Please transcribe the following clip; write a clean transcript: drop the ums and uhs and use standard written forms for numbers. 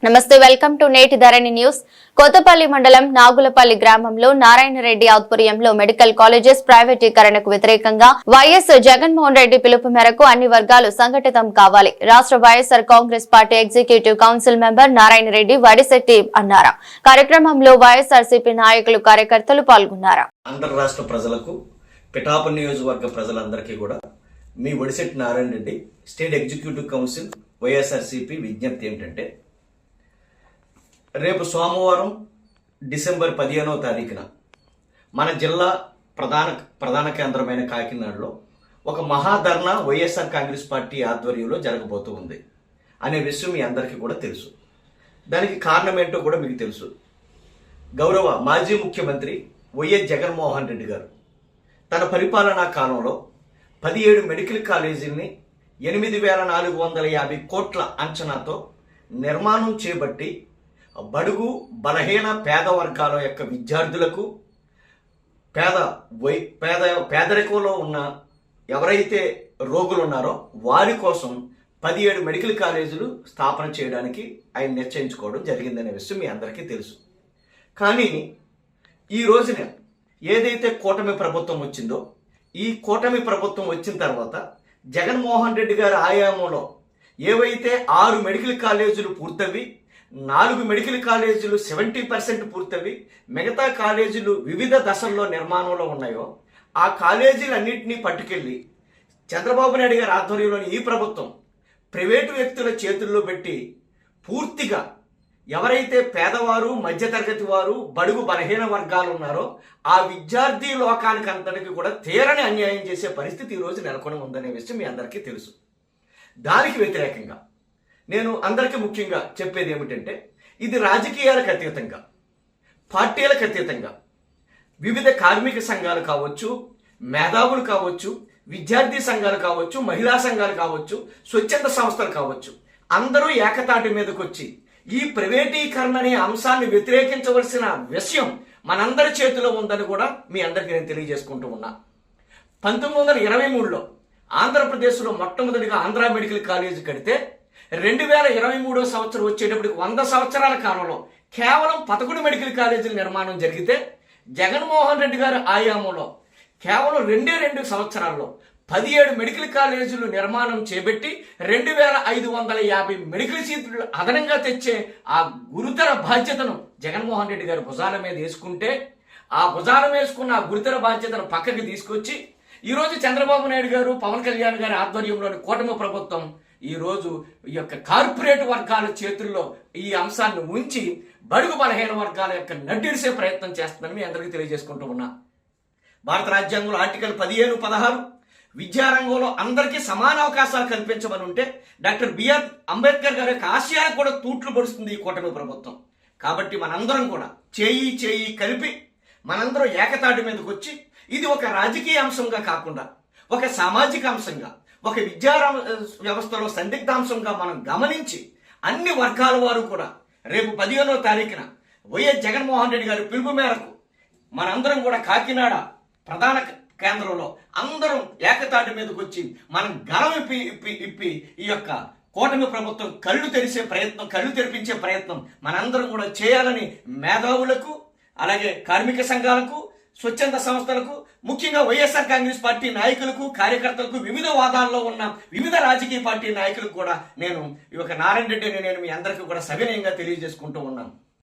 నమస్తే, welcome to నేటి ధరణి news. Kothapalli మండలం నాగులపల్లి గ్రామంలో నారాయణ రెడ్డి ఆధ్వర్యంలో మెడికల్ కాలేజెస్ ప్రైవేటీకరణకు వ్యతిరేకంగా వైఎస్ జగన్మోహన్ రెడ్డి పిలుపు మేరకు అన్ని వర్గాలు సంఘటితం కావాలి. రాష్ట్ర YSR Congress party executive council member Narayana Reddy Vadisetti అన్నారు. కార్యక్రమంలో వైఎస్ఆర్సీపీ నాయకులు, కార్యకర్తలు పాల్గొన్నారు. ఆంధ్ర రాష్ట్ర ప్రజలకు, పిఠాపురం నియోజకవర్గ ప్రజలందరికీ కూడా మీ Vadisetti Narayana Reddy state executive council YSRCP విజ్ఞప్తి ఏమిటంటే, రేపు సోమవారం డిసెంబర్ 15వ తారీఖున మన జిల్లా ప్రధాన కేంద్రమైన కాకినాడలో ఒక మహాధర్నా వైఎస్ఆర్ కాంగ్రెస్ పార్టీ ఆధ్వర్యంలో జరగబోతూ ఉంది అనే విషయం మీ అందరికీ కూడా తెలుసు. దానికి కారణం ఏంటో కూడా మీకు తెలుసు. గౌరవ మాజీ ముఖ్యమంత్రి వైఎస్ జగన్మోహన్ రెడ్డి గారు తన పరిపాలనా కాలంలో 17 మెడికల్ కాలేజీల్ని 8,450 కోట్ల అంచనాతో నిర్మాణం చేపట్టి బడుగు బలహీన పేద వర్గాల యొక్క విద్యార్థులకు, పేదరికంలో ఉన్న ఎవరైతే రోగులు ఉన్నారో వారి కోసం 17 మెడికల్ కాలేజీలు స్థాపన చేయడానికి ఆయన నిశ్చయించుకోవడం జరిగిందనే విషయం మీ అందరికీ తెలుసు. కానీ ఈ రోజున ఏదైతే కూటమి ప్రభుత్వం వచ్చిందో, ఈ కూటమి ప్రభుత్వం వచ్చిన తర్వాత జగన్మోహన్ రెడ్డి గారి ఆయామంలో ఏవైతే 6 మెడికల్ కాలేజీలు పూర్తవి, 4 మెడికల్ కాలేజీలు 70% పూర్తవి, మిగతా కాలేజీలు వివిధ దశల్లో నిర్మాణంలో ఉన్నాయో ఆ కాలేజీలన్నింటినీ పట్టుకెళ్ళి చంద్రబాబు నాయుడు గారి ఆధ్వర్యంలోని ఈ ప్రభుత్వం ప్రైవేటు వ్యక్తుల చేతుల్లో పెట్టి పూర్తిగా ఎవరైతే పేదవారు, మధ్యతరగతి వారు, బడుగు బలహీన వర్గాలు ఉన్నారో ఆ విద్యార్థి లోకానికి అంతటికి కూడా తీరని అన్యాయం చేసే పరిస్థితి ఈరోజు నెలకొని ఉందనే విషయం మీ అందరికీ తెలుసు. దానికి వ్యతిరేకంగా నేను అందరికీ ముఖ్యంగా చెప్పేది ఏమిటంటే, ఇది రాజకీయాలకు అతీతంగా, పార్టీలకు అతీతంగా వివిధ కార్మిక సంఘాలు కావచ్చు, మేధావులు కావచ్చు, విద్యార్థి సంఘాలు కావచ్చు, మహిళా సంఘాలు కావచ్చు, స్వచ్ఛంద సంస్థలు కావచ్చు, అందరూ ఏకతాటి మీదకి వచ్చి ఈ ప్రైవేటీకరణ అనే అంశాన్ని వ్యతిరేకించవలసిన విషయం మనందరి చేతిలో ఉందని కూడా మీ అందరికీ నేను తెలియజేసుకుంటూ ఉన్నా. 1923లో ఆంధ్రప్రదేశ్లో మొట్టమొదటిగా ఆంధ్ర మెడికల్ కాలేజీ కడితే 2023 సంవత్సరం వచ్చేటప్పటికి 100 సంవత్సరాల కాలంలో కేవలం 11 మెడికల్ కాలేజీల నిర్మాణం జరిగితే, జగన్మోహన్ రెడ్డి గారి ఆయామంలో కేవలం 2 సంవత్సరాల్లో 17 మెడికల్ కాలేజీలు నిర్మాణం చేపట్టి 2,550 మెడికల్ సీట్లు అదనంగా తెచ్చే ఆ గురుతర బాధ్యతను జగన్మోహన్ రెడ్డి గారు భుజాల మీద వేసుకుంటే, ఆ భుజాల వేసుకున్న ఆ గురుతర బాధ్యతను పక్కకి తీసుకొచ్చి ఈరోజు చంద్రబాబు నాయుడు గారు, పవన్ కళ్యాణ్ గారి ఆధ్వర్యంలోని కూటమి ప్రభుత్వం ఈరోజు ఈ యొక్క కార్పొరేట్ వర్గాల చేతుల్లో ఈ అంశాన్ని ఉంచి బడుగు బలహీన వర్గాల యొక్క నడ్డిడిసే ప్రయత్నం చేస్తుందని మీ అందరికీ తెలియజేసుకుంటూ ఉన్నా. భారత రాజ్యాంగంలో ఆర్టికల్ 15, 16 విద్యారంగంలో అందరికీ సమాన అవకాశాలు కల్పించమని ఉంటే, డాక్టర్ బిఆర్ అంబేద్కర్ గారి యొక్క ఆశయాలకు కూడా తూట్లు పడుస్తుంది ఈ కూటమి ప్రభుత్వం. కాబట్టి మనందరం కూడా చేయి కలిపి మనందరం ఏకతాటి మీదకి వచ్చి ఇది ఒక రాజకీయ అంశంగా కాకుండా ఒక సామాజిక అంశంగా, ఒక విద్యా వ్యవస్థలో సందిగ్ధాంశంగా మనం గమనించి అన్ని వర్గాల వారు కూడా రేపు 15వ తారీఖున వైఎస్ జగన్మోహన్ రెడ్డి గారి పిలుపు మేరకు మనందరం కూడా కాకినాడ ప్రధాన కేంద్రంలో అందరం ఏకతాటి మీదకి వచ్చి మనం గలం ఇప్పి ఈ యొక్క కూటమి ప్రభుత్వం కళ్ళు తెరిపించే ప్రయత్నం మనందరం కూడా చేయాలని మేధావులకు, అలాగే కార్మిక సంఘాలకు, స్వచ్ఛంద సంస్థలకు, ముఖ్యంగా వైఎస్ఆర్ కాంగ్రెస్ పార్టీ నాయకులకు, కార్యకర్తలకు, వివిధ వాదాల్లో ఉన్న వివిధ రాజకీయ పార్టీ నాయకులకు కూడా నేను ఈ యొక్క నారాయణ రెడ్డిని నేను మీ అందరికీ కూడా సవినయంగా తెలియజేసుకుంటూ ఉన్నాను.